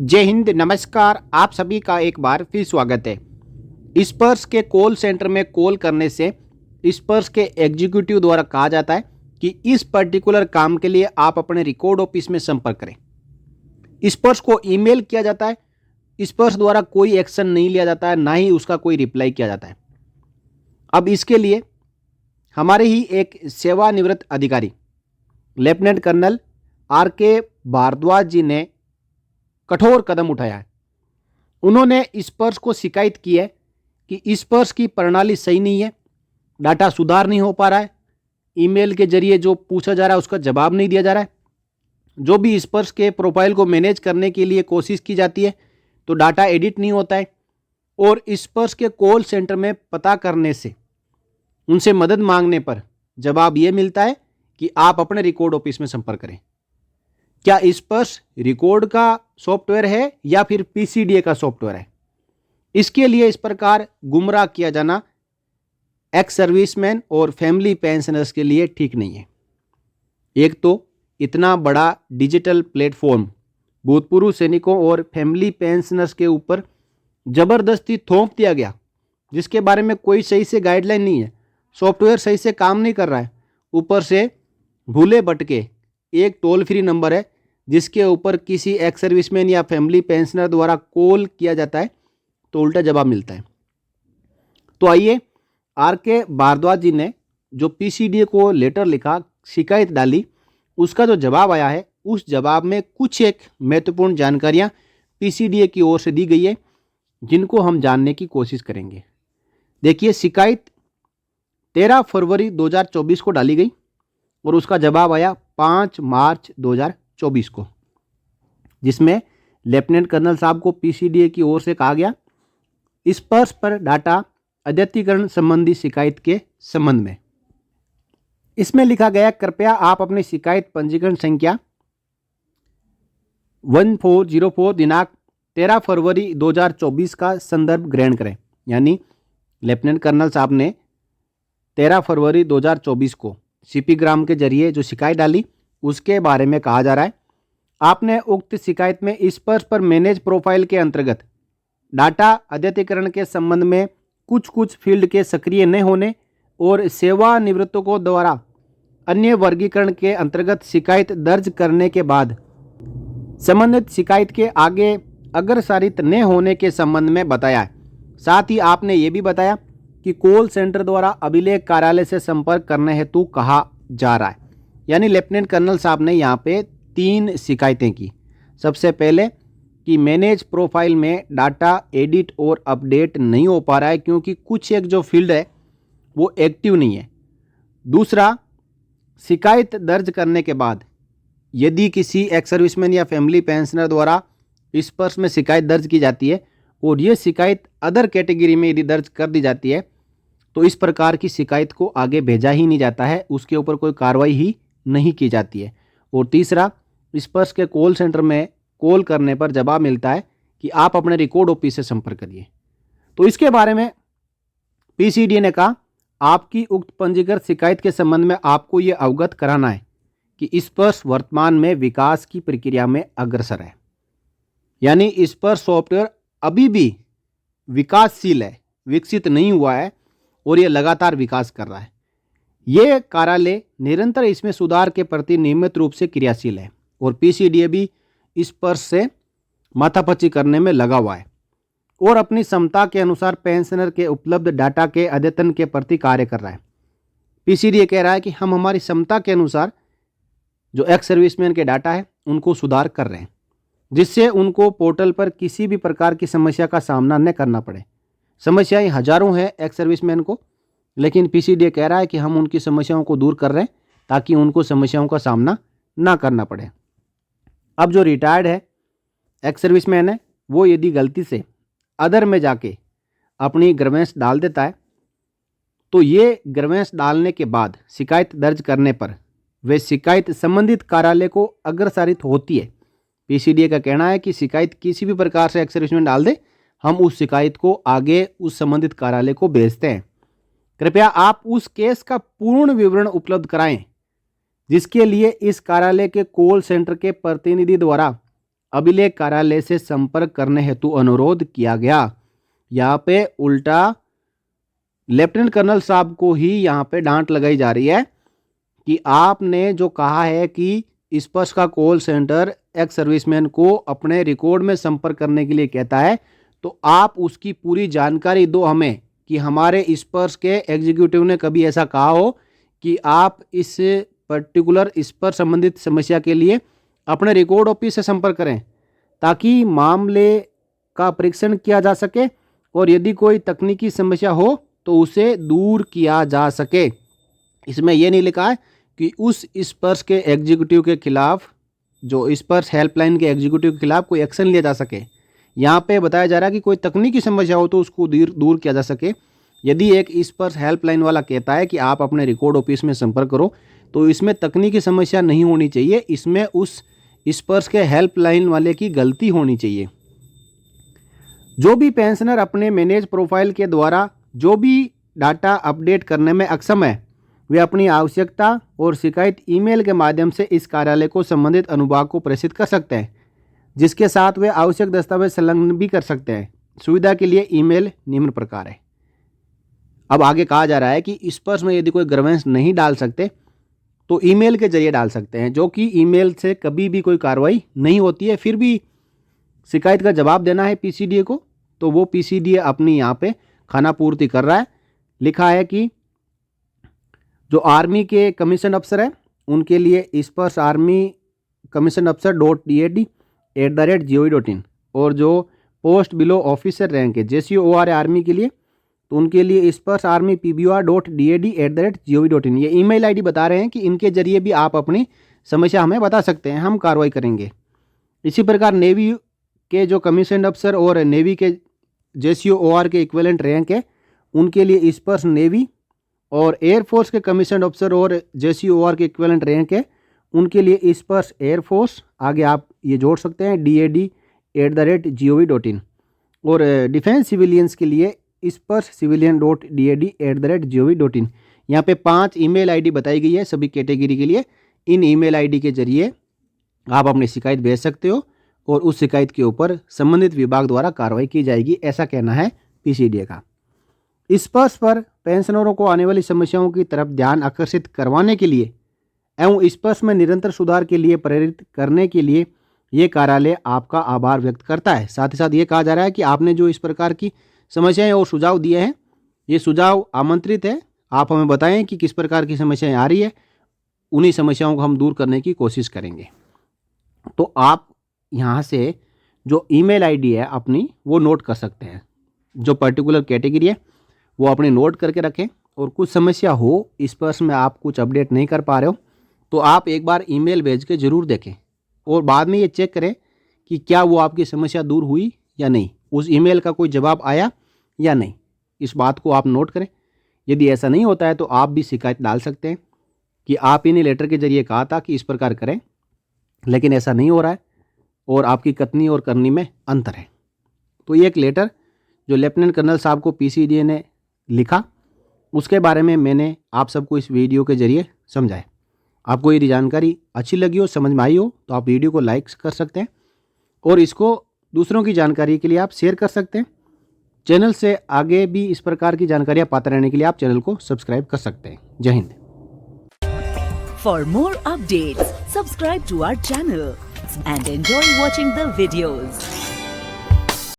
जय हिंद, नमस्कार। आप सभी का एक बार फिर स्वागत है। स्पर्श के कॉल सेंटर में कॉल करने से स्पर्श के एग्जीक्यूटिव द्वारा कहा जाता है कि इस पर्टिकुलर काम के लिए आप अपने रिकॉर्ड ऑफिस में संपर्क करें। स्पर्श को ईमेल किया जाता है। स्पर्श द्वारा कोई एक्शन नहीं लिया जाता है, ना ही उसका कोई रिप्लाई किया जाता है। अब इसके लिए हमारे ही एक सेवानिवृत्त अधिकारी लेफ्टिनेंट कर्नल RK भारद्वाज जी ने कठोर कदम उठाया है। उन्होंने स्पर्श को शिकायत की है कि स्पर्श की प्रणाली सही नहीं है, डाटा सुधार नहीं हो पा रहा है, ईमेल के जरिए जो पूछा जा रहा है उसका जवाब नहीं दिया जा रहा है, जो भी स्पर्श के प्रोफाइल को मैनेज करने के लिए कोशिश की जाती है तो डाटा एडिट नहीं होता है, और स्पर्श के कॉल सेंटर में पता करने से उनसे मदद मांगने पर जवाब ये मिलता है कि आप अपने रिकॉर्ड ऑफिस में संपर्क करें। क्या स्पर्श रिकॉर्ड का सॉफ्टवेयर है या फिर PCDA का सॉफ्टवेयर है? इसके लिए इस प्रकार गुमराह किया जाना एक्स सर्विसमैन और फैमिली पेंशनर्स के लिए ठीक नहीं है। एक तो इतना बड़ा डिजिटल प्लेटफॉर्म भूतपूर्व सैनिकों और फैमिली पेंशनर्स के ऊपर ज़बरदस्ती थोप दिया गया, जिसके बारे में कोई सही से गाइडलाइन नहीं है, सॉफ्टवेयर सही से काम नहीं कर रहा है, ऊपर से भूले भटके एक टोल फ्री नंबर है जिसके ऊपर किसी एक्स सर्विसमैन या फैमिली पेंशनर द्वारा कॉल किया जाता है तो उल्टा जवाब मिलता है। तो आइए, RK भारद्वाज जी ने जो PCDA को लेटर लिखा, शिकायत डाली, उसका जो जवाब आया है उस जवाब में कुछ एक महत्वपूर्ण जानकारियां PCDA की ओर से दी गई है जिनको हम जानने की कोशिश करेंगे। देखिए, शिकायत 13 फरवरी 2024 को डाली गई और उसका जवाब आया 5 मार्च 2024 को, जिसमें लेफ्टिनेंट कर्नल साहब को PCDA की ओर से कहा गया स्पर्श पर डाटा अद्यतीकरण संबंधी शिकायत के संबंध में। इसमें लिखा गया, कृपया आप अपनी शिकायत पंजीकरण संख्या 1404 दिनांक 13 फरवरी 2024 का संदर्भ ग्रहण करें। यानी लेफ्टिनेंट कर्नल साहब ने 13 फरवरी 2024 को CP ग्राम के जरिए जो शिकायत डाली उसके बारे में कहा जा रहा है। आपने उक्त शिकायत में स्पर्श पर मैनेज प्रोफाइल के अंतर्गत डाटा अद्यतीकरण के संबंध में कुछ फील्ड के सक्रिय न होने और सेवानिवृत्तों को द्वारा अन्य वर्गीकरण के अंतर्गत शिकायत दर्ज करने के बाद संबंधित शिकायत के आगे अग्रसारित न होने के संबंध में बताया है। साथ ही आपने ये भी बताया कि कॉल सेंटर द्वारा अभिलेख कार्यालय से संपर्क करने हेतु कहा जा रहा है। यानी लेफ्टिनेंट कर्नल साहब ने यहाँ पे 3 शिकायतें की। सबसे पहले कि मैनेज प्रोफाइल में डाटा एडिट और अपडेट नहीं हो पा रहा है क्योंकि कुछ एक जो फील्ड है वो एक्टिव नहीं है। दूसरा, शिकायत दर्ज करने के बाद यदि किसी एक्स सर्विसमैन या फैमिली पेंशनर द्वारा स्पर्श में शिकायत दर्ज की जाती है और ये शिकायत अदर कैटेगरी में यदि दर्ज कर दी जाती है तो इस प्रकार की शिकायत को आगे भेजा ही नहीं जाता है, उसके ऊपर कोई कार्रवाई ही नहीं की जाती है। और तीसरा, स्पर्श के कॉल सेंटर में कॉल करने पर जवाब मिलता है कि आप अपने रिकॉर्ड ऑफिस से संपर्क करिए। तो इसके बारे में PCDA ने कहा, आपकी उक्त पंजीकृत शिकायत के संबंध में आपको ये अवगत कराना है कि स्पर्श वर्तमान में विकास की प्रक्रिया में अग्रसर है। यानी स्पर्श सॉफ्टवेयर अभी भी विकासशील है, विकसित नहीं हुआ है और ये लगातार विकास कर रहा है। ये कार्यालय निरंतर इसमें सुधार के प्रति नियमित रूप से क्रियाशील है और PCDA भी स्पर्श से माथापच्ची करने में लगा हुआ है और अपनी क्षमता के अनुसार पेंशनर के उपलब्ध डाटा के अद्यतन के प्रति कार्य कर रहा है। PCDA कह रहा है कि हम हमारी क्षमता के अनुसार जो एक्स सर्विसमैन के डाटा है उनको सुधार कर रहे हैं, जिससे उनको पोर्टल पर किसी भी प्रकार की समस्या का सामना न करना पड़े। समस्याएं हजारों हैं एक्स सर्विसमैन को, लेकिन PCDA कह रहा है कि हम उनकी समस्याओं को दूर कर रहे हैं ताकि उनको समस्याओं का सामना ना करना पड़े। अब जो रिटायर्ड है एक्स सर्विसमैन है, वो यदि गलती से अदर में जाके अपनी ग्रीवेंस डाल देता है तो ये ग्रीवेंस डालने के बाद शिकायत दर्ज करने पर वे शिकायत संबंधित कार्यालय को अग्रसारित होती है। PCDA का कहना है कि शिकायत किसी भी प्रकार से एक्स सर्विसमैन डाल दे, हम उस शिकायत को आगे उस संबंधित कार्यालय को भेजते हैं। कृपया आप उस केस का पूर्ण विवरण उपलब्ध कराएं जिसके लिए इस कार्यालय के कॉल सेंटर के प्रतिनिधि द्वारा अभिलेख कार्यालय से संपर्क करने हेतु अनुरोध किया गया। यहाँ पे उल्टा लेफ्टिनेंट कर्नल साहब को ही यहाँ पे डांट लगाई जा रही है कि आपने जो कहा है कि स्पर्श का कॉल सेंटर एक्स सर्विसमैन को अपने रिकॉर्ड में संपर्क करने के लिए कहता है, तो आप उसकी पूरी जानकारी दो हमें कि हमारे स्पर्श के एग्जीक्यूटिव ने कभी ऐसा कहा हो कि आप इस पर्टिकुलर स्पर्श संबंधित समस्या के लिए अपने रिकॉर्ड ऑफिस से संपर्क करें, ताकि मामले का परीक्षण किया जा सके और यदि कोई तकनीकी समस्या हो तो उसे दूर किया जा सके। इसमें यह नहीं लिखा है कि उस स्पर्श के एग्जीक्यूटिव के खिलाफ, जो स्पर्श हेल्पलाइन के एग्जीक्यूटिव के खिलाफ कोई एक्शन लिया जा सके। यहाँ पे बताया जा रहा है कि कोई तकनीकी समस्या हो तो उसको दूर किया जा सके। यदि एक स्पर्श हेल्पलाइन वाला कहता है कि आप अपने रिकॉर्ड ऑफिस में संपर्क करो, तो इसमें तकनीकी समस्या नहीं होनी चाहिए, इसमें उस स्पर्श के हेल्पलाइन वाले की गलती होनी चाहिए। जो भी पेंशनर अपने मैनेज प्रोफाइल के द्वारा जो भी डाटा अपडेट करने में अक्षम है, वे अपनी आवश्यकता और शिकायत ईमेल के माध्यम से इस कार्यालय को संबंधित अनुभाग को प्रेषित कर सकते हैं, जिसके साथ वे आवश्यक दस्तावेज संलग्न भी कर सकते हैं। सुविधा के लिए ईमेल निम्न प्रकार है। अब आगे कहा जा रहा है कि स्पर्श में यदि कोई ग्रीवेंस नहीं डाल सकते तो ईमेल के जरिए डाल सकते हैं, जो कि ईमेल से कभी भी कोई कार्रवाई नहीं होती है। फिर भी शिकायत का जवाब देना है पीसीडीए को, तो वो पीसीडीए अपनी यहाँ पे खाना पूर्ति कर रहा है। लिखा है कि जो आर्मी के कमीशन अफसर है उनके लिए स्पर्श आर्मी कमीशन अफसर .DAD@gov.in, और जो पोस्ट बिलो ऑफिसर रैंक है JCOR आर्मी के लिए, तो उनके लिए स्पर्श आर्मी PBR.DAD@gov.in। ये ईमेल आईडी बता रहे हैं कि इनके जरिए भी आप अपनी समस्या हमें बता सकते हैं, हम कार्रवाई करेंगे। इसी प्रकार नेवी के जो कमीशन अफसर और नेवी के JCOR के इक्विवेलेंट रैंक है उनके लिए स्पर्श नेवी, और एयरफोर्स के कमीशन अफसर और JCOR के इक्विवेलेंट रैंक है उनके लिए स्पर्श एयरफोर्स, आगे आप ये जोड़ सकते हैं DAD@gov.in, और डिफेंस सिविलियंस के लिए स्पर्श civilian.dad@gov.in। यहाँ पे 5 ईमेल आईडी बताई गई है सभी कैटेगरी के लिए। इन ईमेल आईडी के जरिए आप अपनी शिकायत भेज सकते हो और उस शिकायत के ऊपर संबंधित विभाग द्वारा कार्रवाई की जाएगी, ऐसा कहना है पीसीडीए का। स्पर्श पर पेंशनरों को आने वाली समस्याओं की तरफ ध्यान आकर्षित करवाने के लिए एवं स्पर्श में निरंतर सुधार के लिए प्रेरित करने के लिए ये कार्यालय आपका आभार व्यक्त करता है। साथ ही साथ ये कहा जा रहा है कि आपने जो इस प्रकार की समस्याएं और सुझाव दिए हैं, ये सुझाव आमंत्रित है, आप हमें बताएं कि किस प्रकार की समस्याएं आ रही है, उन्हीं समस्याओं को हम दूर करने की कोशिश करेंगे। तो आप यहाँ से जो ईमेल आईडी है अपनी वो नोट कर सकते हैं, जो पर्टिकुलर कैटेगरी है वो अपनी नोट करके रखें, और कुछ समस्या हो स्पर्श में आप कुछ अपडेट नहीं कर पा रहे हो तो आप एक बार ईमेल भेज के ज़रूर देखें और बाद में ये चेक करें कि क्या वो आपकी समस्या दूर हुई या नहीं, उस ईमेल का कोई जवाब आया या नहीं। इस बात को आप नोट करें। यदि ऐसा नहीं होता है तो आप भी शिकायत डाल सकते हैं कि आप इन्हीं लेटर के जरिए कहा था कि इस प्रकार करें, लेकिन ऐसा नहीं हो रहा है और आपकी कथनी और करनी में अंतर है। तो ये एक लेटर जो लेफ्टिनेंट कर्नल साहब को पीसीडीए ने लिखा, उसके बारे में मैंने आप सबको इस वीडियो के जरिए समझाया। आपको यदि जानकारी अच्छी लगी हो, समझ में आई हो, तो आप वीडियो को लाइक कर सकते हैं और इसको दूसरों की जानकारी के लिए आप शेयर कर सकते हैं। चैनल से आगे भी इस प्रकार की जानकारियाँ पाते रहने के लिए आप चैनल को सब्सक्राइब कर सकते हैं। जय हिंद। For more updates subscribe to our channel and enjoy watching the videos.